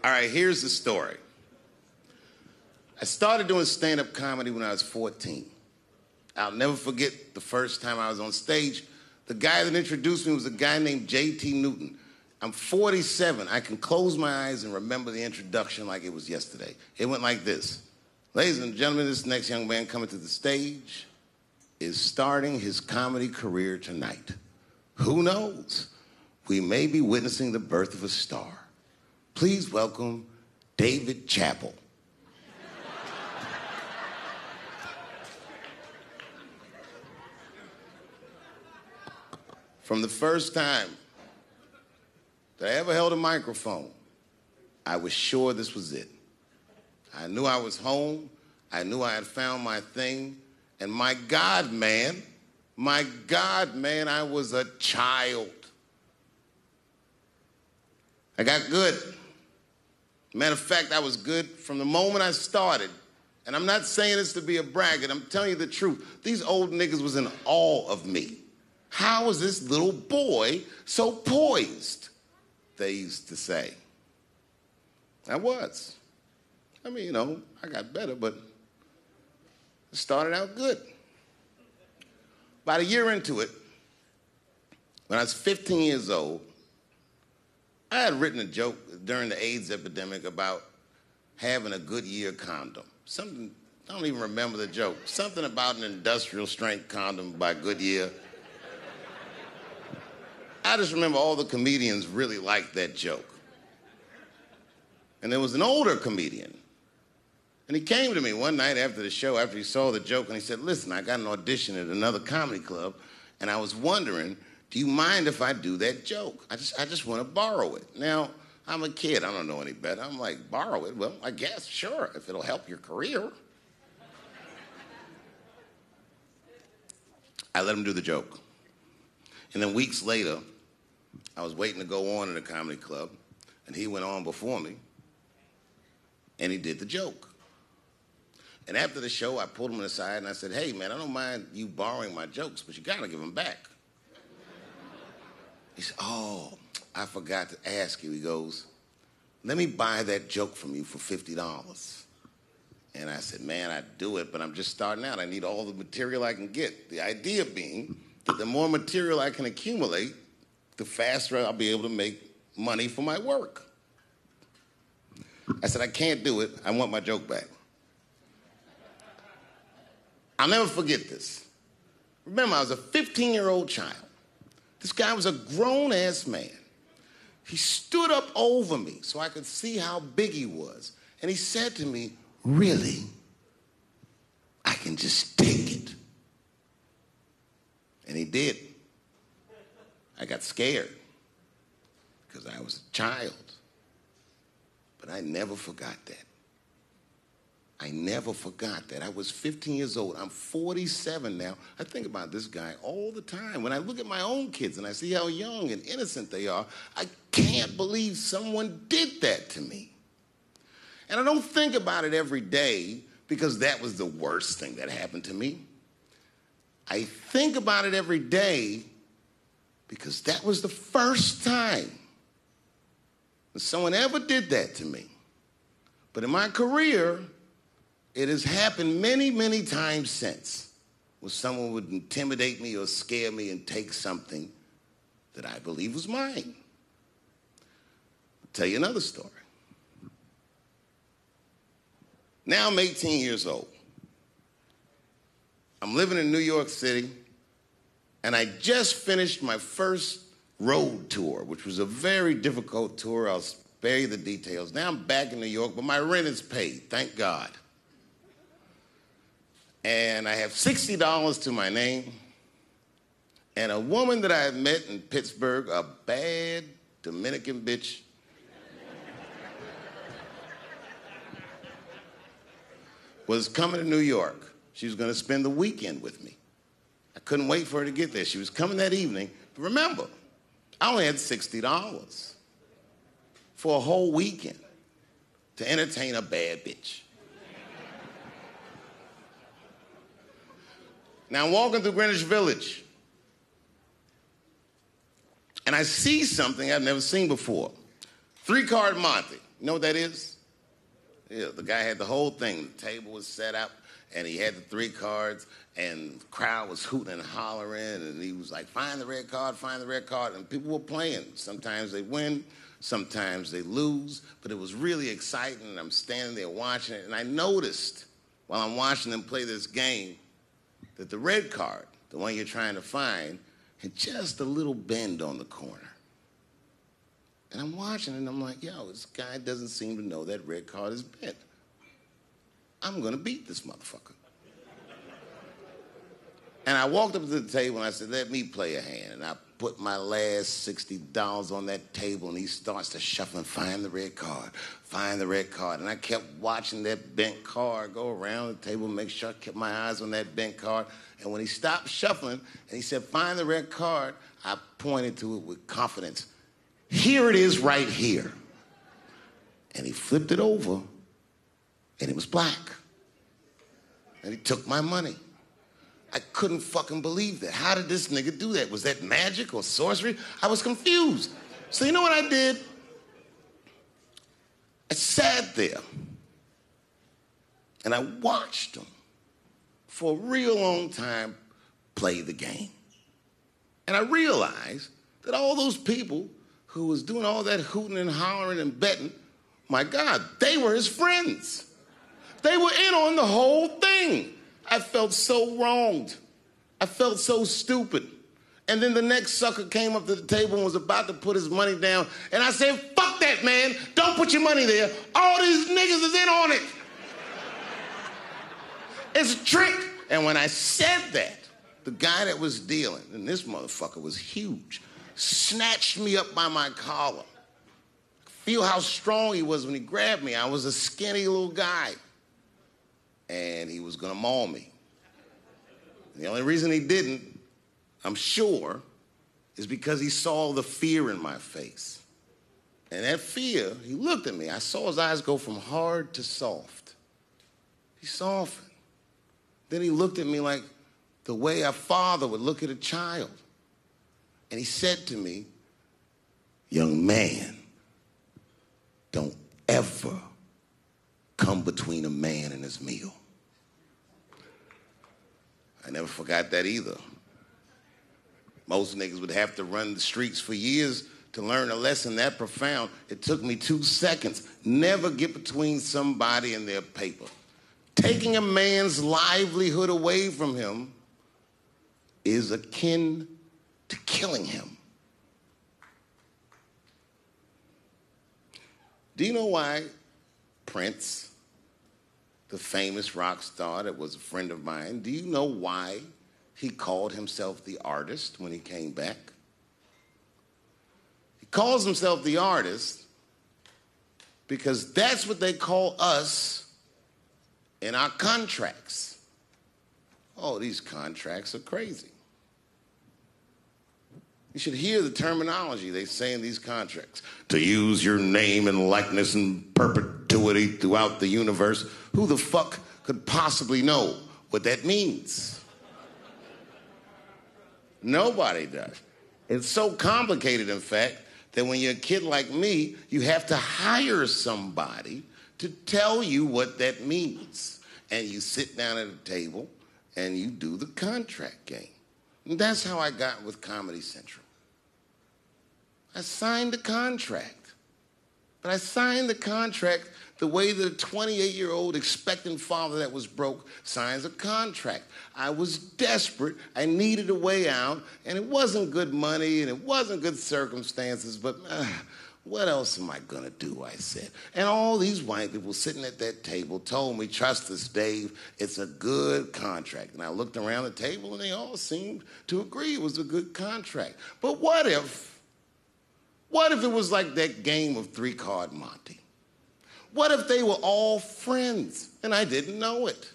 All right, here's the story. I started doing stand-up comedy when I was 14. I'll never forget the first time I was on stage. The guy that introduced me was a guy named J.T. Newton. I'm 47. I can close my eyes and remember the introduction like it was yesterday. It went like this. Ladies and gentlemen, this next young man coming to the stage is starting his comedy career tonight. Who knows? We may be witnessing the birth of a star. Please welcome David Chappelle. From the first time that I ever held a microphone, I was sure this was it. I knew I was home. I knew I had found my thing. And my God, man, I was a child. I got good. Matter of fact, I was good from the moment I started. And I'm not saying this to be a braggart. I'm telling you the truth. These old niggas was in awe of me. How was this little boy so poised? They used to say. I was. I mean, you know, I got better, but it started out good. About a year into it, when I was 15 years old, I had written a joke during the AIDS epidemic about having a Goodyear condom. Something, I don't even remember the joke. Something about an industrial strength condom by Goodyear. I just remember all the comedians really liked that joke. And there was an older comedian. And he came to me one night after the show, after he saw the joke, and he said, listen, I got an audition at another comedy club, and I was wondering, do you mind if I do that joke? I just want to borrow it. Now, I'm a kid. I don't know any better. I'm like, borrow it? Well, I guess, sure, if it'll help your career. I let him do the joke. And then weeks later, I was waiting to go on in a comedy club, and he went on before me, and he did the joke. And after the show, I pulled him aside, and I said, hey, man, I don't mind you borrowing my jokes, but you got to give them back. He said, oh, I forgot to ask you. He goes, let me buy that joke from you for $50. And I said, man, I'd do it, but I'm just starting out. I need all the material I can get. The idea being that the more material I can accumulate, the faster I'll be able to make money for my work. I said, I can't do it. I want my joke back. I'll never forget this. Remember, I was a 15-year-old child. This guy was a grown-ass man. He stood up over me so I could see how big he was. And he said to me, really? I can just take it. And he did. I got scared because I was a child. But I never forgot that. I never forgot that. I was 15 years old. I'm 47 now. I think about this guy all the time. When I look at my own kids and I see how young and innocent they are, I can't believe someone did that to me. And I don't think about it every day because that was the worst thing that happened to me. I think about it every day because that was the first time that someone ever did that to me. But in my career, it has happened many, many times since, where someone would intimidate me or scare me and take something that I believe was mine. I'll tell you another story. Now I'm 18 years old. I'm living in New York City, and I just finished my first road tour, which was a very difficult tour. I'll spare you the details. Now I'm back in New York, but my rent is paid, thank God. And I have $60 to my name, and a woman that I had met in Pittsburgh, a bad Dominican bitch, was coming to New York. She was going to spend the weekend with me. I couldn't wait for her to get there. She was coming that evening. But remember, I only had $60 for a whole weekend to entertain a bad bitch. Now I'm walking through Greenwich Village, and I see something I've never seen before. 3-card Monte. You know what that is? Yeah, the guy had the whole thing. The table was set up, and he had the 3 cards, and the crowd was hooting and hollering, and he was like, find the red card, find the red card, and people were playing. Sometimes they win, sometimes they lose, but it was really exciting, and I'm standing there watching it, and I noticed while I'm watching them play this game that the red card, the one you're trying to find, had just a little bend on the corner. And I'm watching it, and I'm like, yo, this guy doesn't seem to know that red card is bent. I'm going to beat this motherfucker. And I walked up to the table, and I said, let me play a hand. And I put my last $60 on that table, and he starts to shuffle and find the red card, find the red card. And I kept watching that bent card go around the table, make sure I kept my eyes on that bent card. And when he stopped shuffling, and he said, find the red card, I pointed to it with confidence. Here it is right here. And he flipped it over, and it was black. And he took my money. I couldn't fucking believe that. How did this nigga do that? Was that magic or sorcery? I was confused. So you know what I did? I sat there, and I watched him for a real long time play the game. And I realized that all those people who was doing all that hooting and hollering and betting, my God, they were his friends. They were in on the whole thing. I felt so wronged. I felt so stupid. And then the next sucker came up to the table and was about to put his money down. And I said, fuck that, man. Don't put your money there. All these niggas is in on it. It's a trick. And when I said that, the guy that was dealing, and this motherfucker was huge, snatched me up by my collar. Feel how strong he was when he grabbed me. I was a skinny little guy. And he was gonna maul me. And the only reason he didn't, I'm sure, is because he saw the fear in my face. And that fear, he looked at me. I saw his eyes go from hard to soft. He softened. Then he looked at me like the way a father would look at a child. And he said to me, young man, don't ever come between a man and his meal. I never forgot that either. Most niggas would have to run the streets for years to learn a lesson that profound. It took me 2 seconds. Never get between somebody and their paper. Taking a man's livelihood away from him is akin to killing him. Do you know why Prince, the famous rock star that was a friend of mine, do you know why he called himself the artist when he came back? He calls himself the artist because that's what they call us in our contracts. Oh, these contracts are crazy. You should hear the terminology they say in these contracts. To use your name and likeness in perpetuity throughout the universe. Who the fuck could possibly know what that means? Nobody does. It's so complicated, in fact, that when you're a kid like me, you have to hire somebody to tell you what that means. And you sit down at a table and you do the contract game. And that's how I got with Comedy Central. I signed the contract. But I signed the contract the way that a 28-year-old expectant father that was broke signs a contract. I was desperate. I needed a way out. And it wasn't good money and it wasn't good circumstances. But what else am I going to do, I said. And all these white people sitting at that table told me, trust us, Dave, it's a good contract. And I looked around the table and they all seemed to agree it was a good contract. But what if it was like that game of 3-Card Monte? What if they were all friends and I didn't know it?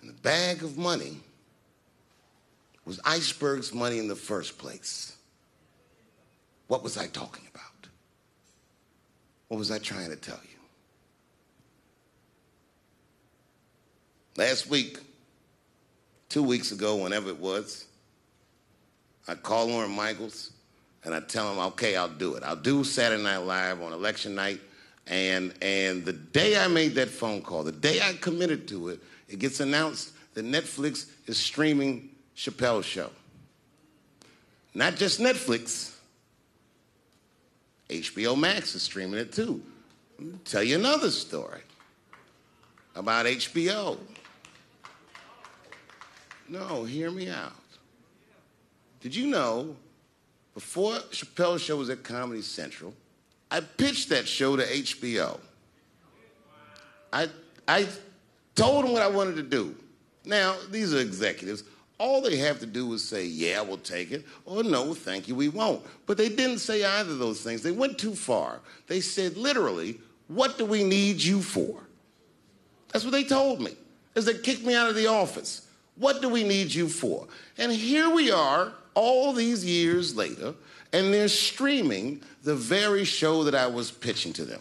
And the bag of money was Iceberg's money in the first place. What was I talking about? What was I trying to tell you? Last week, 2 weeks ago, whenever it was, I called Lauren Michaels And I tell them, okay, I'll do it. I'll do Saturday Night Live on election night. And the day I made that phone call, the day I committed to it, it gets announced that Netflix is streaming Chappelle's show. Not just Netflix. HBO Max is streaming it too. Let me tell you another story about HBO. No, hear me out. Did you know, before Chappelle's show was at Comedy Central, I pitched that show to HBO. I told them what I wanted to do. Now, these are executives. All they have to do is say, yeah, we'll take it, or no, thank you, we won't. But they didn't say either of those things. They went too far. They said, literally, what do we need you for? That's what they told me, as they kicked me out of the office. What do we need you for? And here we are, all these years later, and they're streaming the very show that I was pitching to them.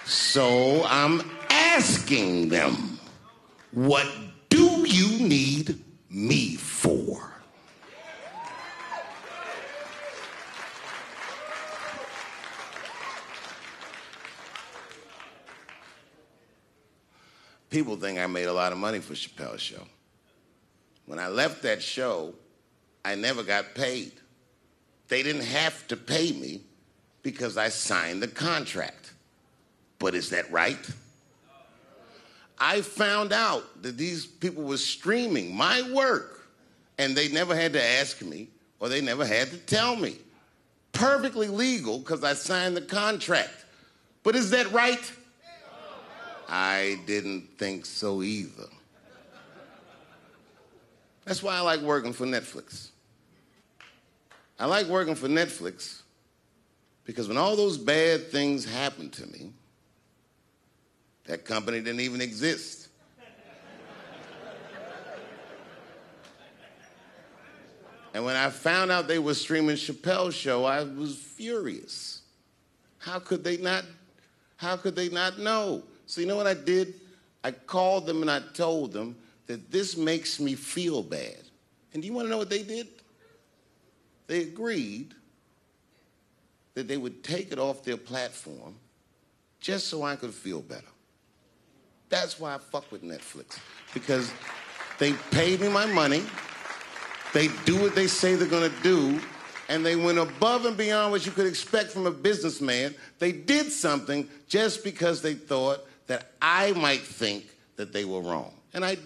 So I'm asking them, what do you need me for? People think I made a lot of money for Chappelle's show. When I left that show, I never got paid. They didn't have to pay me because I signed the contract. But is that right? I found out that these people were streaming my work, and they never had to ask me, or they never had to tell me. Perfectly legal because I signed the contract. But is that right? I didn't think so either. That's why I like working for Netflix. I like working for Netflix because when all those bad things happened to me, that company didn't even exist. And when I found out they were streaming Chappelle's show, I was furious. How could they not know? So you know what I did? I called them and I told them that this makes me feel bad. And do you want to know what they did? They agreed that they would take it off their platform just so I could feel better. That's why I fuck with Netflix, because they paid me my money, they do what they say they're gonna do, and they went above and beyond what you could expect from a businessman. They did something just because they thought that I might think that they were wrong. And I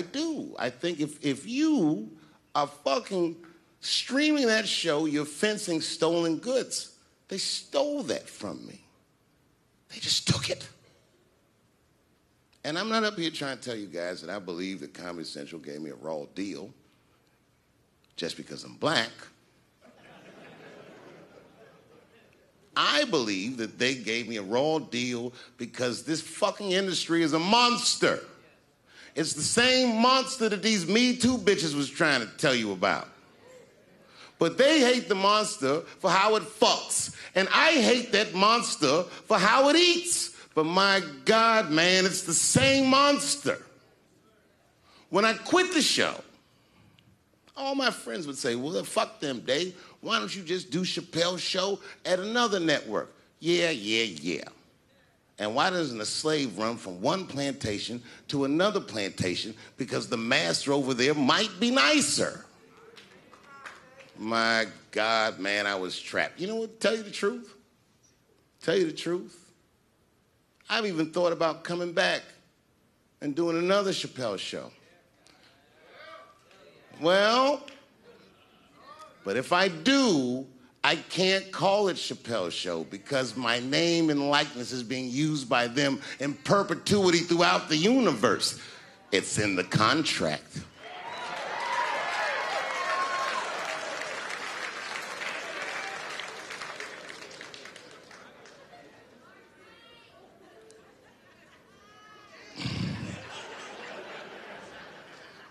do. I think if you are fucking streaming that show, you're fencing stolen goods. They stole that from me. They just took it. And I'm not up here trying to tell you guys that I believe that Comedy Central gave me a raw deal just because I'm black. I believe that they gave me a raw deal because this fucking industry is a monster. It's the same monster that these Me Too bitches was trying to tell you about. But they hate the monster for how it fucks. And I hate that monster for how it eats. But my God, man, it's the same monster. When I quit the show, all my friends would say, well, fuck them, Dave. Why don't you just do Chappelle's show at another network? Yeah. And why doesn't a slave run from one plantation to another plantation because the master over there might be nicer? My God, man, I was trapped. You know what? Tell you the truth. I've even thought about coming back and doing another Chappelle show. Well, but if I do, I can't call it Chappelle's show because my name and likeness is being used by them in perpetuity throughout the universe. It's in the contract.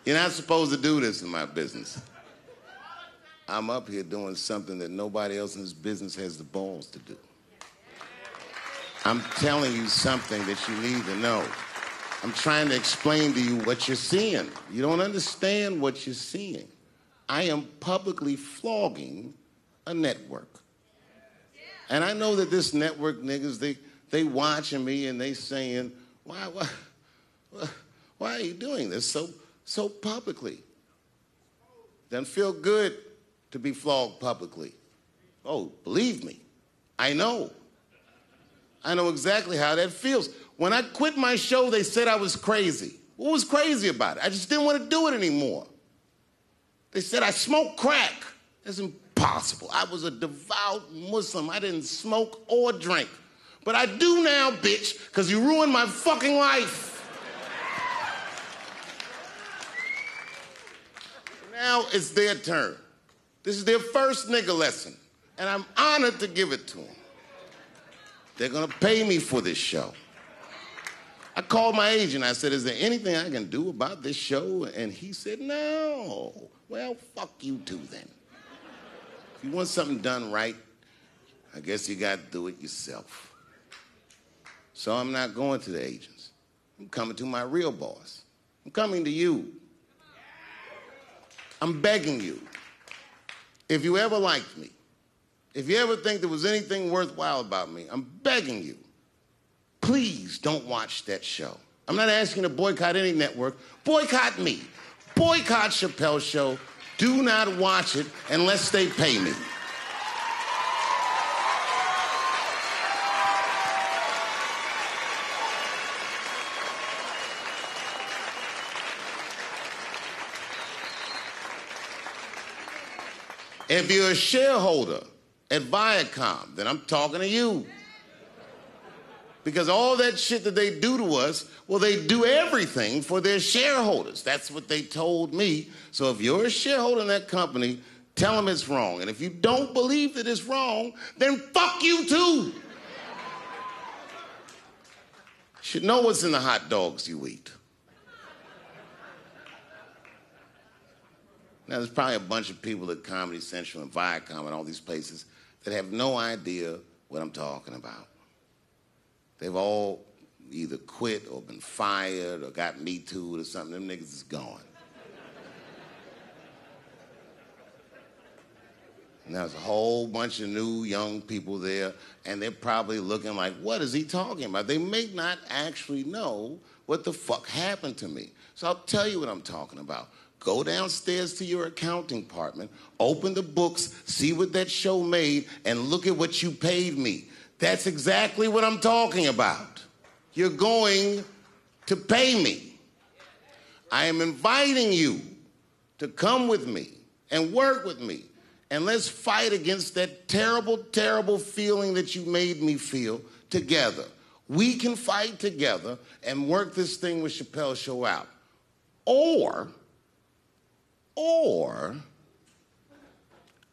You're not supposed to do this in my business. I'm up here doing something that nobody else in this business has the balls to do. I'm telling you something that you need to know. I'm trying to explain to you what you're seeing. You don't understand what you're seeing. I am publicly flogging a network. And I know that this network niggas, they watching me and they saying, why are you doing this so publicly? Doesn't feel good to be flogged publicly. Oh, believe me, I know. I know exactly how that feels. When I quit my show, they said I was crazy. What was crazy about it? I just didn't want to do it anymore. They said I smoked crack. That's impossible. I was a devout Muslim. I didn't smoke or drink. But I do now, bitch, because you ruined my fucking life. Now it's their turn. This is their first nigga lesson, and I'm honored to give it to them. They're gonna pay me for this show. I called my agent. I said, is there anything I can do about this show? And he said, no. Well, fuck you too then. If you want something done right, I guess you got to do it yourself. So I'm not going to the agents. I'm coming to my real boss. I'm coming to you. I'm begging you. If you ever liked me, if you ever think there was anything worthwhile about me, I'm begging you. Please don't watch that show. I'm not asking you to boycott any network. Boycott me. Boycott Chappelle's show. Do not watch it unless they pay me. If you're a shareholder at Viacom, then I'm talking to you. Because all that shit that they do to us, well, they do everything for their shareholders. That's what they told me. So if you're a shareholder in that company, tell them it's wrong. And if you don't believe that it's wrong, then fuck you too. You should know what's in the hot dogs you eat. Now, there's probably a bunch of people at Comedy Central and Viacom and all these places that have no idea what I'm talking about. They've all either quit or been fired or got Me Too'd or something. Them niggas is gone. And there's a whole bunch of new young people there, and they're probably looking like, what is he talking about? They may not actually know what the fuck happened to me. So I'll tell you what I'm talking about. Go downstairs to your accounting department, open the books, see what that show made, and look at what you paid me. That's exactly what I'm talking about. You're going to pay me. I am inviting you to come with me and work with me, and let's fight against that terrible, terrible feeling that you made me feel together. We can fight together and work this thing with Chappelle's show out. Or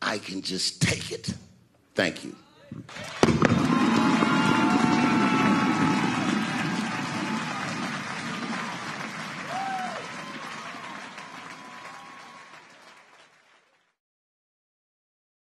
I can just take it. Thank you.